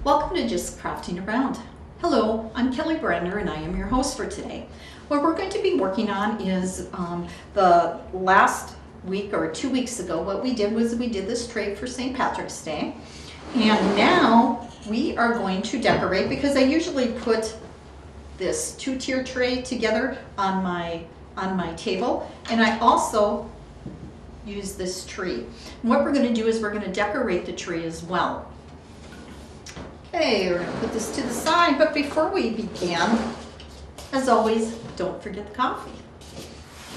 Welcome to Just Crafting Around. Hello, I'm Kelly Brenner and I am your host for today. What we're going to be working on is the last week or 2 weeks ago, what we did was we did this tray for St. Patrick's Day. And now we are going to decorate because I usually put this two-tier tray together on my table, and I also use this tree. And what we're going to do is we're going to decorate the tree as well. Okay, we're going to put this to the side, but before we begin, as always, don't forget the coffee.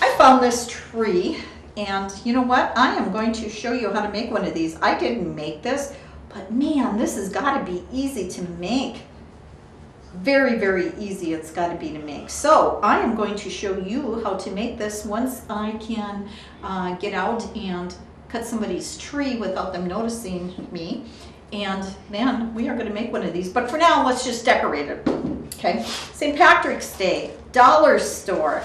I found this tree, and you know what? I am going to show you how to make one of these. I didn't make this, but man, this has got to be easy to make. Very, very easy it's got to be to make. So I am going to show you how to make this once I can get out and cut somebody's tree without them noticing me. And then we are going to make one of these. But for now, let's just decorate it. Okay. St. Patrick's Day, dollar store,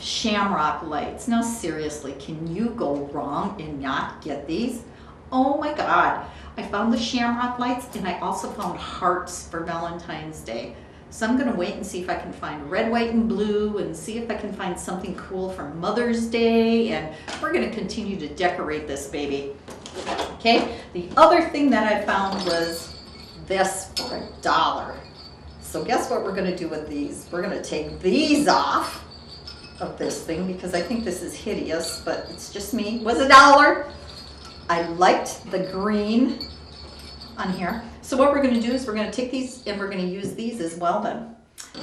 shamrock lights. Now seriously, can you go wrong and not get these? Oh my God. I found the shamrock lights and I also found hearts for Valentine's Day. So I'm going to wait and see if I can find red, white, and blue and see if I can find something cool for Mother's Day. And we're going to continue to decorate this baby. Okay, the other thing that I found was this for $1. So guess what we're going to do with these? We're going to take these off of this thing because I think this is hideous, but it's just me. It was $1. I liked the green on here. So what we're going to do is we're going to take these and we're going to use these as well then.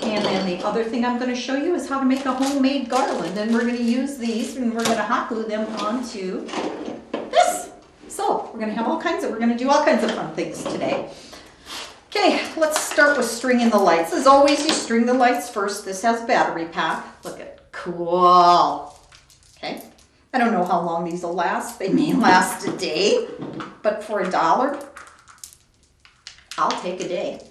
And then the other thing I'm going to show you is how to make a homemade garland. And we're going to use these and we're going to hot glue them onto this. So we're going to have we're going to do all kinds of fun things today. Okay, let's start with stringing the lights. As always, you string the lights first. This has battery pack. Look at cool. Okay. I don't know how long these will last. They may last a day, but for $1, I'll take a day.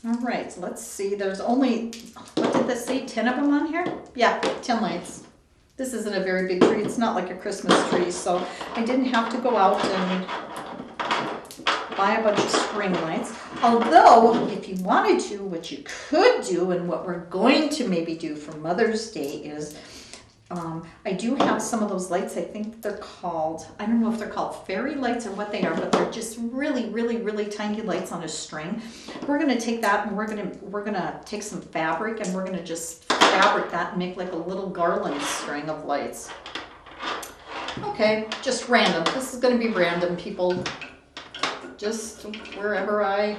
All right, so let's see. There's only, what did this say, 10 of them on here? Yeah, 10 lights. This isn't a very big tree. It's not like a Christmas tree, so I didn't have to go out and buy a bunch of string lights. Although, if you wanted to, what you could do, and what we're going to maybe do for Mother's Day is, I do have some of those lights. I think they're called, I don't know if they're called fairy lights or what they are, but they're just really, really, really tiny lights on a string. We're going to take that and we're going to take some fabric and we're going to just fabric that and make like a little garland string of lights. Okay, just random. This is going to be random, people. Just wherever I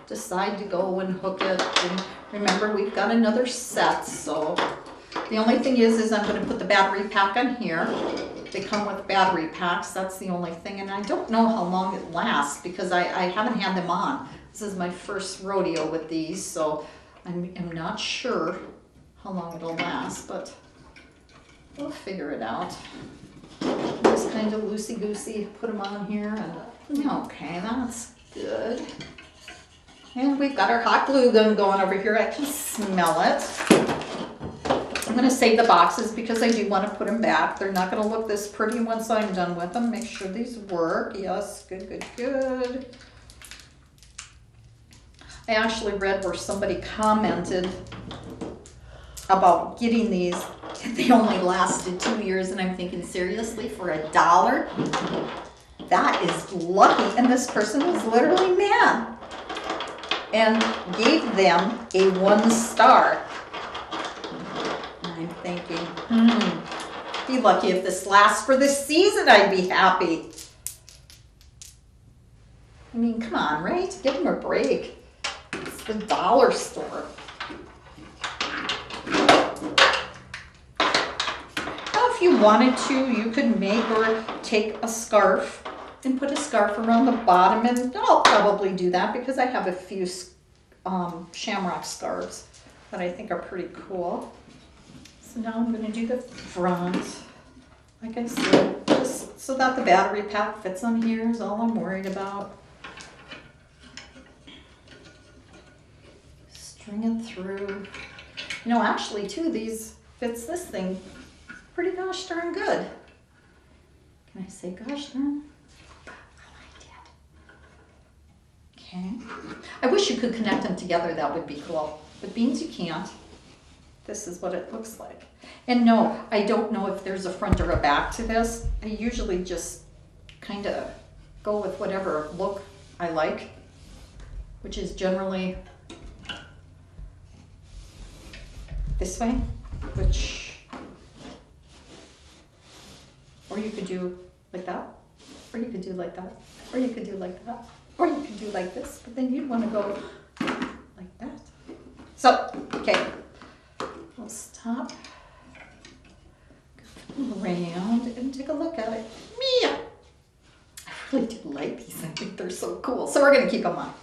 decide to go and hook it. And remember, we've got another set, so the only thing is I'm going to put the battery pack on here. They come with battery packs. That's the only thing. And I don't know how long it lasts because I haven't had them on. This is my first rodeo with these, so I'm not sure how long it'll last, but we'll figure it out. Just kind of loosey-goosey, put them on here. And okay, that's good. And we've got our hot glue gun going over here. I can smell it. I'm going to save the boxes because I do want to put them back. They're not going to look this pretty once I'm done with them. Make sure these work. Yes, good, good, good. I actually read where somebody commented about getting these. They only lasted 2 years, and I'm thinking, seriously, for $1? That is lucky. And this person was literally mad and gave them a 1 star. I'm thinking, be lucky if this lasts for this season, I'd be happy. I mean, come on, right? Give them a break. It's the dollar store. Now, if you wanted to, you could make or take a scarf and put a scarf around the bottom, and I'll probably do that because I have a few shamrock scarves that I think are pretty cool. So now I'm going to do the front, like I said, just so that the battery pack fits on here is all I'm worried about. String it through. You know, actually, too, these fits this thing pretty gosh darn good. Can I say gosh darn? I did. Okay. I wish you could connect them together, that would be cool. But beans you can't. This is what it looks like. And no, I don't know if there's a front or a back to this. I usually just kind of go with whatever look I like, which is generally this way, or you could do like that, or you could do like that, or you could do like that, or you could do like this, but then you'd want to go like that. So, okay, we'll stop, go around and take a look at it. Mia! I really do like these. I think they're so cool. So we're going to keep them on.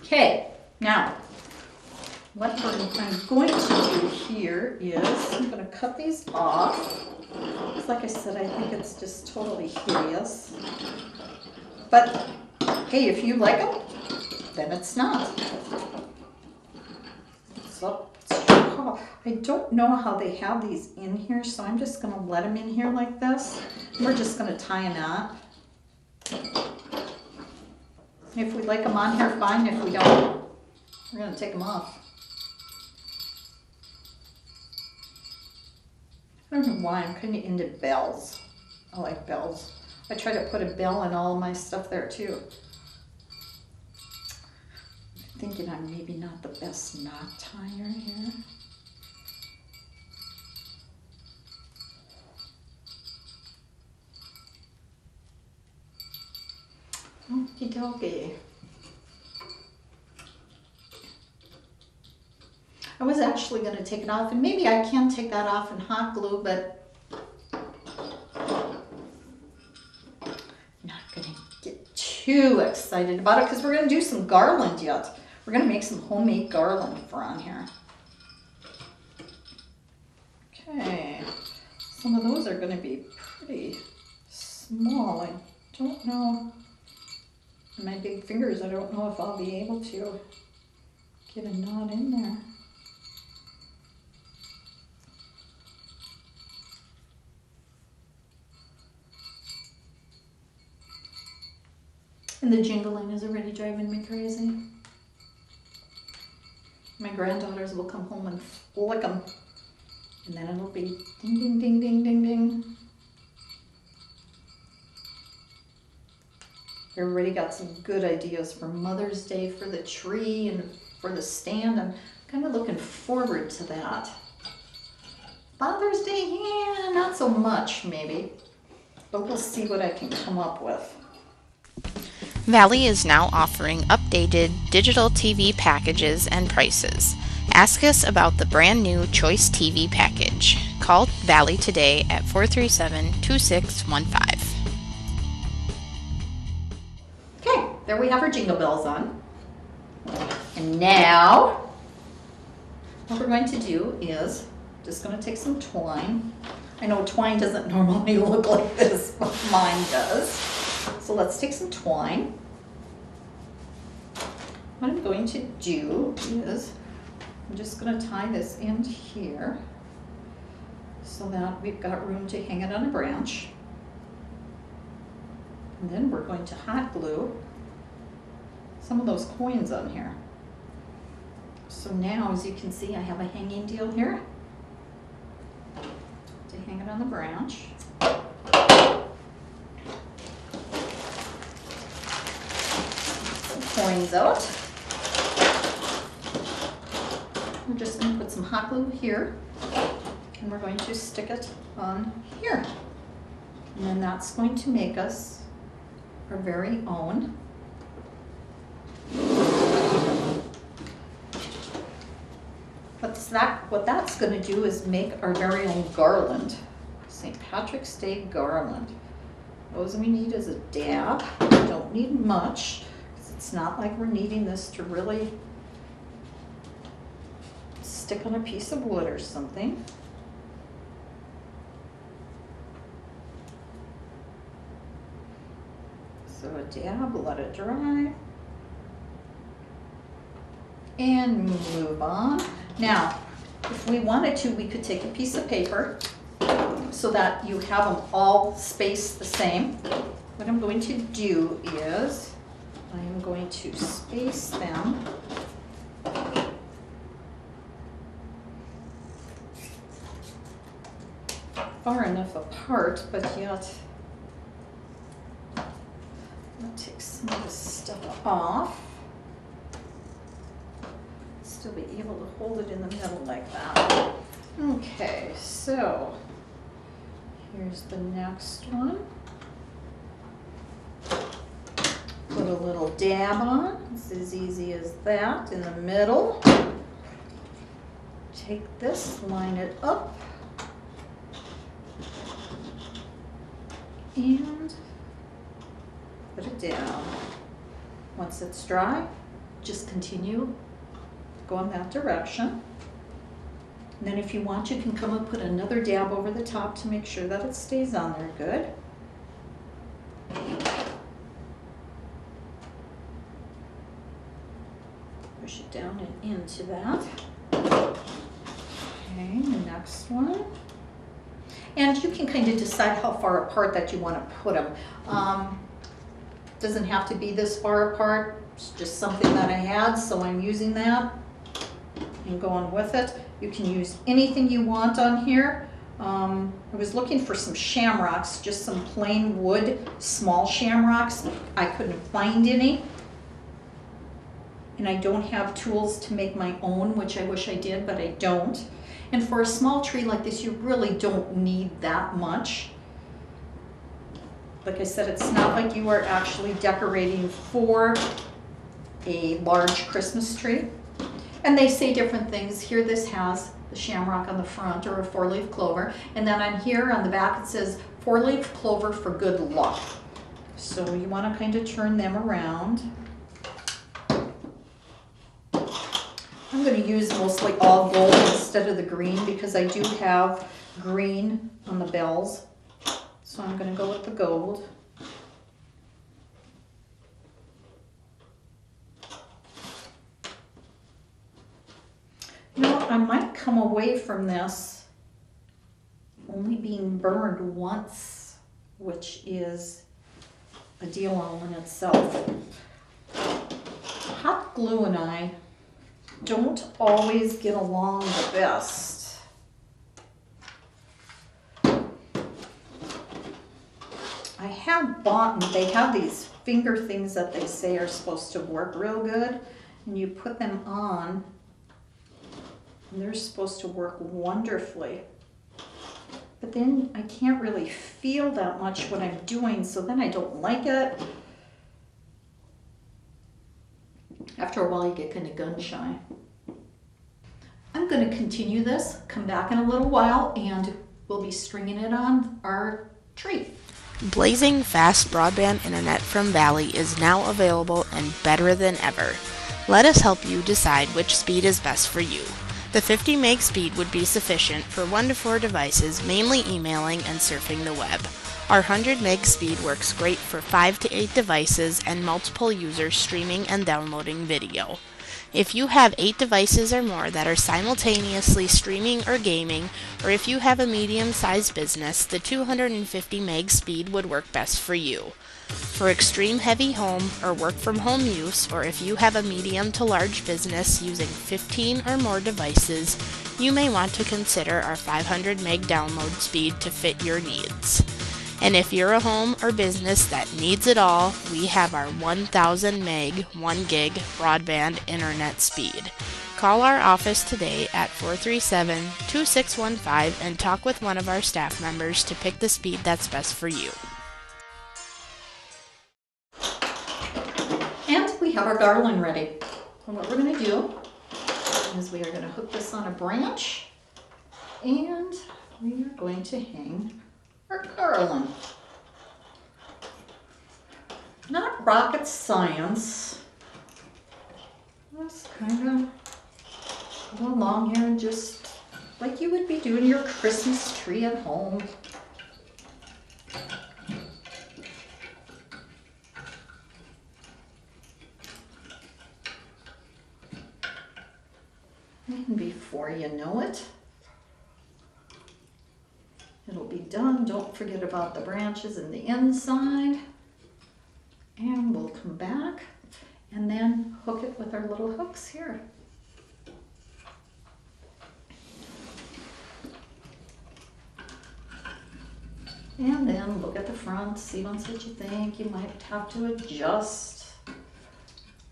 Okay, now, what I'm going to do here is I'm going to cut these off. Because like I said, I think it's just totally hideous. But hey, if you like them, then it's not. So I don't know how they have these in here, so I'm just going to let them in here like this. We're just going to tie a knot. If we like them on here, fine. If we don't, we're going to take them off. I don't know why, I'm kind of into bells. I like bells. I try to put a bell in all of my stuff there too. I'm thinking I'm maybe not the best knot tier here. Okie dokie. I was actually going to take it off, and maybe I can take that off in hot glue, but I'm not going to get too excited about it because we're going to do some garland yet. We're going to make some homemade garland for on here. Okay, some of those are going to be pretty small. I don't know. My big fingers, I don't know if I'll be able to get a knot in there. And the jingling is already driving me crazy. My granddaughters will come home and flick them. And then it'll be ding, ding, ding, ding, ding, ding. Everybody got some good ideas for Mother's Day, for the tree, and for the stand. I'm kind of looking forward to that. Father's Day, yeah, not so much maybe. But we'll see what I can come up with. Valley is now offering updated digital TV packages and prices. Ask us about the brand new Choice TV package. Call Valley today at 437-2615. Okay, there we have our jingle bells on. And now, what we're going to do is just going to take some twine. I know twine doesn't normally look like this, but mine does. So let's take some twine. What I'm going to do is I'm just going to tie this in here so that we've got room to hang it on a branch. And then we're going to hot glue some of those coins on here. So now, as you can see, I have a hanging deal here to hang it on the branch. Some coins out. We're just going to put some hot glue here, and we're going to stick it on here. And then that's going to make us our very own what that's going to do is make our very own garland, St. Patrick's Day garland. Those we need is a dab. We don't need much, because it's not like we're needing this to really stick on a piece of wood or something. So a dab, let it dry, and move on. Now, if we wanted to, we could take a piece of paper so that you have them all spaced the same. What I'm going to do is I am going to space them far enough apart, but yet I'll take some of this stuff off. Still be able to hold it in the middle like that. Okay, so here's the next one. Put a little dab on. It's as easy as that in the middle. Take this, line it up, and put it down. Once it's dry, just continue going that direction. And then if you want, you can come and put another dab over the top to make sure that it stays on there good. Push it down and into that. Okay, the next one. And you can kind of decide how far apart that you want to put them. Doesn't have to be this far apart. It's just something that I had, so I'm using that and going with it. You can use anything you want on here. I was looking for some shamrocks, just some plain wood, small shamrocks. I couldn't find any. And I don't have tools to make my own, which I wish I did, but I don't. And for a small tree like this, you really don't need that much. Like I said, it's not like you are actually decorating for a large Christmas tree. And they say different things. Here this has the shamrock on the front, or a 4-leaf clover. And then on here on the back it says 4-leaf clover for good luck. So you want to kind of turn them around. I'm going to use mostly all gold instead of the green because I do have green on the bells. So I'm going to go with the gold. You know, I might come away from this only being burned once, which is a deal all in itself. Hot glue and I don't always get along the best. I have bought, and they have these finger things that they say are supposed to work real good, and you put them on and they're supposed to work wonderfully. But then I can't really feel that much what I'm doing, so then I don't like it. After a while you get kind of gun shy. I'm going to continue this, come back in a little while, and we'll be stringing it on our tree. Blazing fast broadband internet from Valley is now available and better than ever. Let us help you decide which speed is best for you. The 50 meg speed would be sufficient for 1 to 4 devices, mainly emailing and surfing the web. Our 100 meg speed works great for 5 to 8 devices and multiple users streaming and downloading video. If you have 8 devices or more that are simultaneously streaming or gaming, or if you have a medium-sized business, the 250 meg speed would work best for you. For extreme heavy home or work from home use, or if you have a medium to large business using 15 or more devices, you may want to consider our 500 meg download speed to fit your needs. And if you're a home or business that needs it all, we have our 1000 meg 1 gig broadband internet speed. Call our office today at 437-2615 and talk with one of our staff members to pick the speed that's best for you. And we have our garland ready. And what we're going to do is we are going to hook this on a branch, and we are going to hang our garland. Not rocket science. Just kind of go along here and just like you would be doing your Christmas tree at home. And before you know it, it'll be done. Don't forget about the branches and the inside. And we'll come back and then hook it with our little hooks here. And then look at the front, see what you think. You might have to adjust.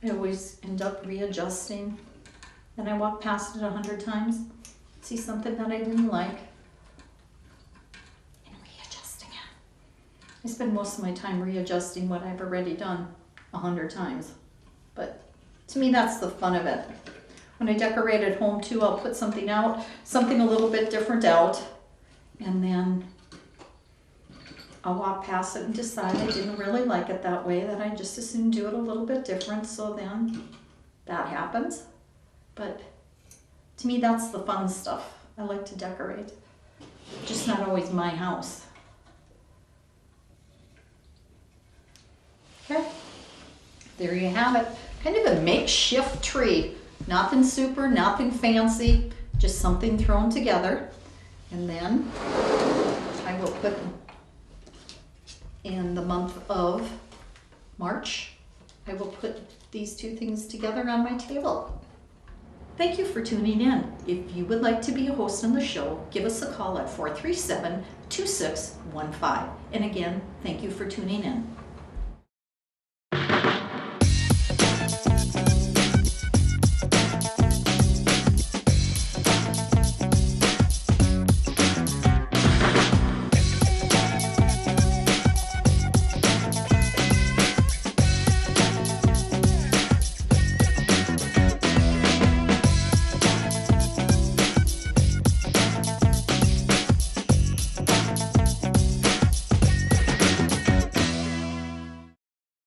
I always end up readjusting. Then I walk past it 100 times, see something that I didn't like, and readjusting it. I spend most of my time readjusting what I've already done 100 times. But to me, that's the fun of it. When I decorate at home too, I'll put something out, something a little bit different out, and then I'll walk past it and decide I didn't really like it that way, that I just as soon do it a little bit different, so then that happens. But to me, that's the fun stuff. I like to decorate, just not always my house. Okay, there you have it. Kind of a makeshift tree. Nothing super, nothing fancy, just something thrown together. And then I will put in the month of March, I will put these two things together on my table. Thank you for tuning in. If you would like to be a host on the show, give us a call at 437-2615. And again, thank you for tuning in.